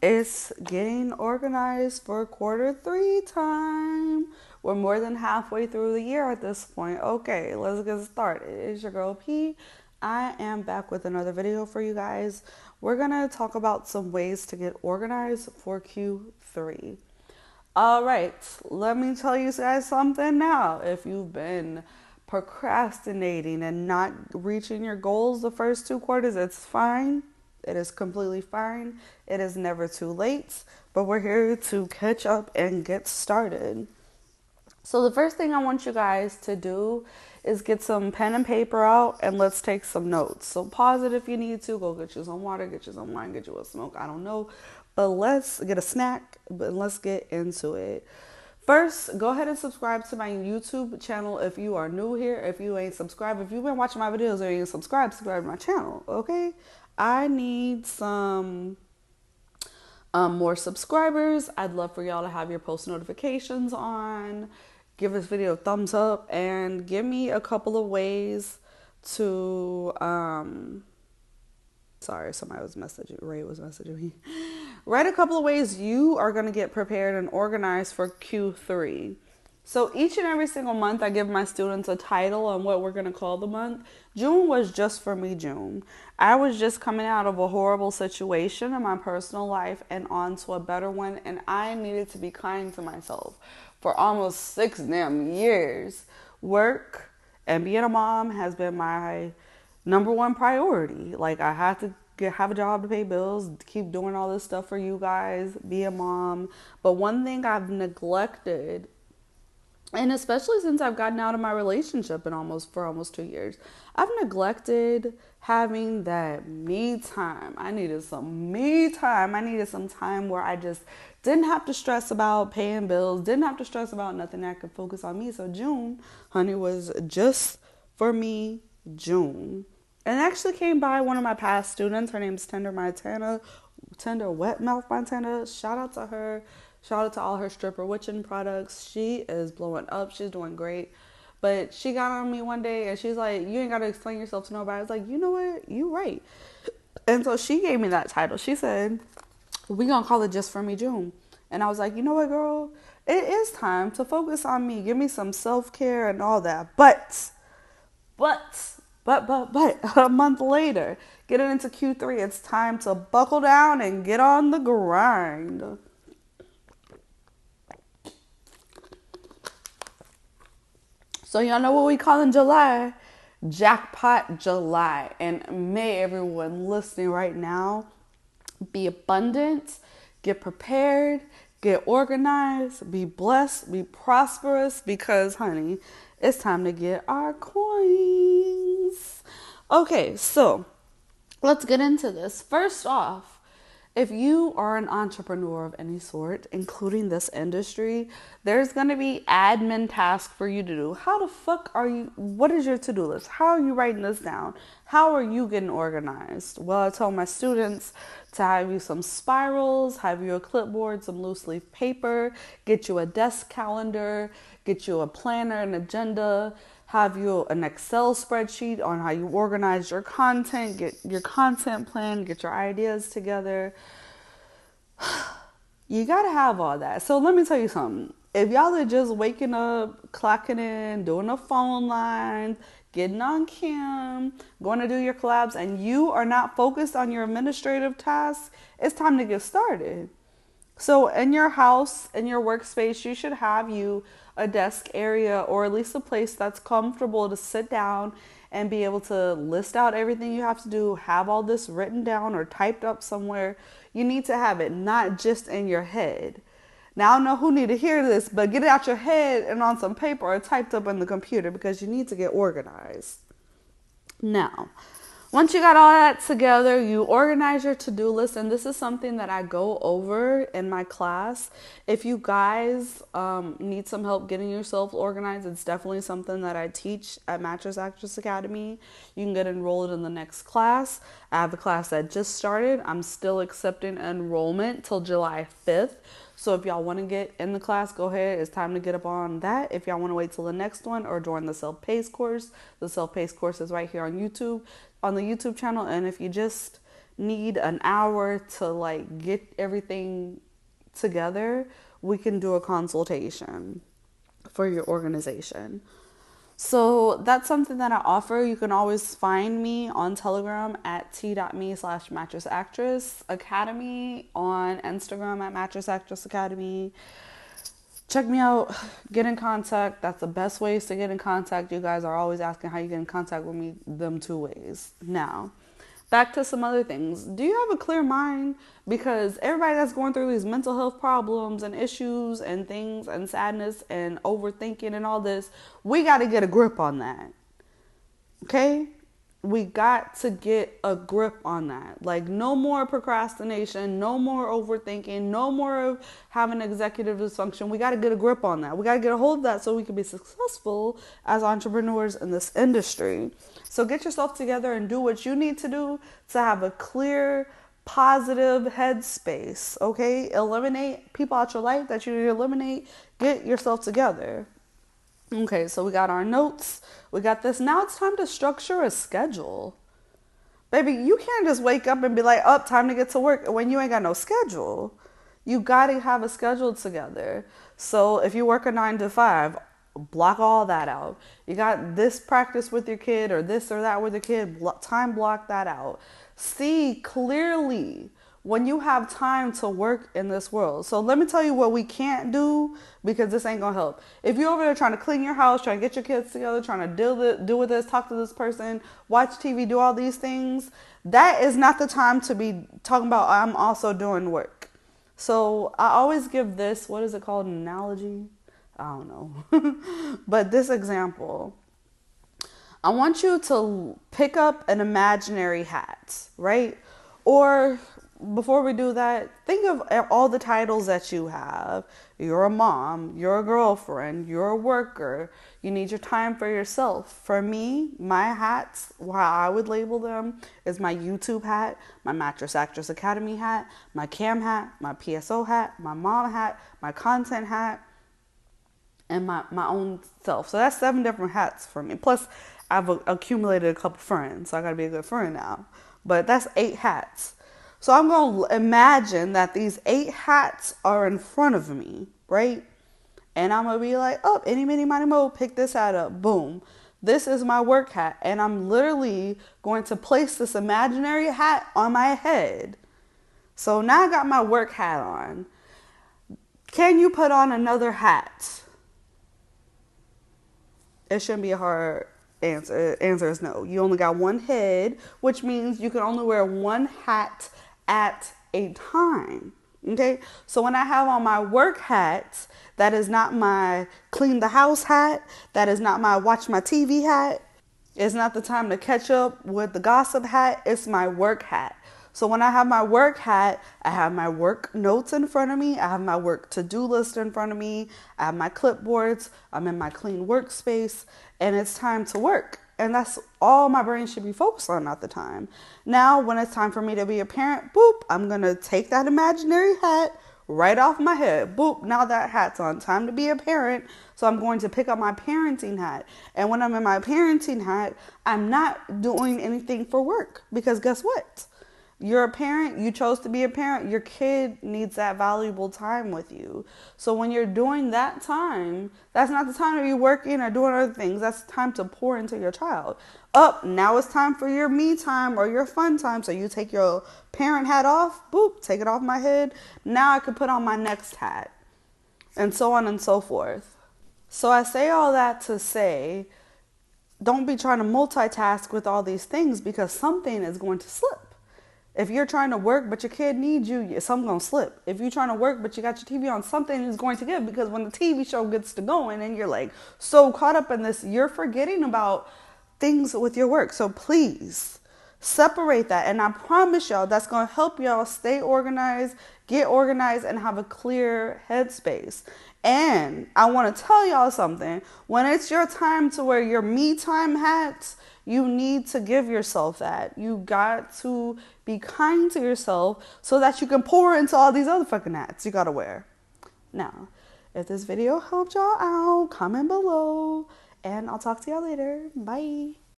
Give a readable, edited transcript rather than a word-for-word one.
It's getting organized for quarter 3 time. We're more than halfway through the year at this point. Okay, let's get started. It's your girl P. I am back with another video for you guys. We're gonna talk about some ways to get organized for Q3. All right, let me tell you guys something now. If you've been procrastinating and not reaching your goals the first 2 quarters, it's fine. It is completely fine. It is never too late, but we're here to catch up and get started. So, the first thing I want you guys to do is get some pen and paper out and let's take some notes. So, pause it if you need to. Go get you some water, get you some wine, get you a smoke. I don't know. But let's get a snack, but let's get into it. First, go ahead and subscribe to my YouTube channel if you are new here. If you ain't subscribed, if you've been watching my videos or you ain't subscribed to my channel, okay? I need some more subscribers. I'd love for y'all to have your post notifications on. Give this video a thumbs up and give me a couple of ways to sorry, somebody was messaging, Ray was messaging me. Write a couple of ways you are going to get prepared and organized for Q3. So each and every single month, I give my students a title on what we're going to call the month. June was just for me, June. I was just coming out of a horrible situation in my personal life and on to a better one, and I needed to be kind to myself. For almost 6 damn years, work and being a mom has been my #1 priority. Like, I have to have a job to pay bills, keep doing all this stuff for you guys, be a mom. But one thing I've neglected, and especially since I've gotten out of my relationship for almost 2 years, I've neglected having that me time. I needed some me time. I needed some time where I just didn't have to stress about paying bills, didn't have to stress about nothing. I could focus on me. So June, honey, was just for me, June. And it actually came by one of my past students. Her name's Tender Wet Mouth Montana. Shout out to her. Shout out to all her stripper witching products. She is blowing up. She's doing great. But she got on me one day and she's like, you ain't got to explain yourself to nobody. I was like, you know what? You right. And so she gave me that title. She said, we gonna call it Just For Me June. And I was like, you know what, girl? It is time to focus on me. Give me some self-care and all that. But a month later, getting into Q3, it's time to buckle down and get on the grind. So y'all know what we call in July? Jackpot July. And may everyone listening right now be abundant, get prepared, get organized, be blessed, be prosperous, because, honey, it's time to get our coins. Okay, so let's get into this. First off, if you are an entrepreneur of any sort, including this industry, there's going to be admin tasks for you to do. How the fuck are you? What is your to-do list? How are you writing this down? How are you getting organized? Well, I told my students to have you some spirals, have you a clipboard, some loose leaf paper, get you a desk calendar, get you a planner, an agenda, have you an Excel spreadsheet on how you organize your content, get your content plan, get your ideas together. You got to have all that. So let me tell you something. If y'all are just waking up, clocking in, doing a phone line, getting on cam, going to do your collabs, and you are not focused on your administrative tasks, it's time to get started. So in your house, in your workspace, you should have you a desk area, or at least a place that's comfortable to sit down and be able to list out everything you have to do, have all this written down or typed up somewhere. You need to have it, not just in your head. Now, I don't know who need to hear this, but get it out your head and on some paper or typed up on the computer, because you need to get organized. Now, once you got all that together, you organize your to-do list, and this is something that I go over in my class. If you guys need some help getting yourself organized, it's definitely something that I teach at Mattress Actress Academy. You can get enrolled in the next class. I have a class that just started. I'm still accepting enrollment till July 5th. So if y'all want to get in the class, go ahead. It's time to get up on that. If y'all want to wait till the next one or join the self-paced course, the self-paced course is right here on YouTube, on the YouTube channel. And if you just need an hour to like get everything together, we can do a consultation for your organization. So that's something that I offer. You can always find me on Telegram at t.me/mattressactress academy, on Instagram at mattressactress academy. Check me out, get in contact. That's the best ways to get in contact. You guys are always asking how you get in contact with me, them two ways. Now, back to some other things. Do you have a clear mind? Because everybody that's going through these mental health problems and issues and things and sadness and overthinking and all this, we got to get a grip on that. Okay? We got to get a grip on that. Like, no more procrastination, no more overthinking, no more of having executive dysfunction. We got to get a grip on that. We got to get a hold of that so we can be successful as entrepreneurs in this industry. So get yourself together and do what you need to do to have a clear, positive headspace. Okay? Eliminate people out your life that you need to eliminate. Get yourself together. Okay, so we got our notes. We got this. Now it's time to structure a schedule. Baby, you can't just wake up and be like, oh, time to get to work when you ain't got no schedule. You got to have a schedule together. So if you work a 9 to 5, block all that out. You got this practice with your kid or this or that with your kid, time block that out. See clearly when you have time to work in this world. So let me tell you what we can't do, because this ain't gonna help. If you're over there trying to clean your house, trying to get your kids together, trying to deal with this, talk to this person, watch TV, do all these things, that is not the time to be talking about, I'm also doing work. So I always give this, what is it called, an analogy? I don't know. But this example, I want you to pick up an imaginary hat, right? Or before we do that, think of all the titles that you have. You're a mom, you're a girlfriend, you're a worker. You need your time for yourself. For me, my hats, how I would label them, is my YouTube hat, my Mattress Actress Academy hat, my cam hat, my PSO hat, my mom hat, my content hat, and my own self. So that's 7 different hats for me. Plus, I've accumulated a couple friends, so I gotta be a good friend now. But that's 8 hats. So I'm going to imagine that these 8 hats are in front of me, right? And I'm going to be like, oh, any, mini, miny, mo, pick this hat up. Boom. This is my work hat. And I'm literally going to place this imaginary hat on my head. So now I got my work hat on. Can you put on another hat? It shouldn't be a hard answer. Answer is no. You only got one head, which means you can only wear one hat at a time. Okay, so when I have on my work hat, that is not my clean the house hat, that is not my watch my TV hat, it's not the time to catch up with the gossip hat, it's my work hat. So when I have my work hat, I have my work notes in front of me, I have my work to-do list in front of me, I have my clipboards, I'm in my clean workspace, and it's time to work. And that's all my brain should be focused on at the time. Now, when it's time for me to be a parent, boop, I'm going to take that imaginary hat right off my head. Boop, now that hat's on. Time to be a parent. So I'm going to pick up my parenting hat. And when I'm in my parenting hat, I'm not doing anything for work. Because guess what? You're a parent, you chose to be a parent, your kid needs that valuable time with you. So when you're doing that time, that's not the time to be working or doing other things. That's time to pour into your child. Now it's time for your me time or your fun time. So you take your parent hat off, boop, take it off my head. Now I can put on my next hat, and so on and so forth. So I say all that to say, don't be trying to multitask with all these things, because something is going to slip. If you're trying to work, but your kid needs you, something's going to slip. If you're trying to work, but you got your TV on, something is going to give, because when the TV show gets to going and you're like so caught up in this, you're forgetting about things with your work. So please separate that. And I promise y'all that's going to help y'all stay organized, get organized, and have a clear headspace. And I want to tell y'all something. When it's your time to wear your me time hats, you need to give yourself that. You got to be kind to yourself so that you can pour into all these other fucking hats you got to wear. Now, if this video helped y'all out, comment below, and I'll talk to y'all later. Bye.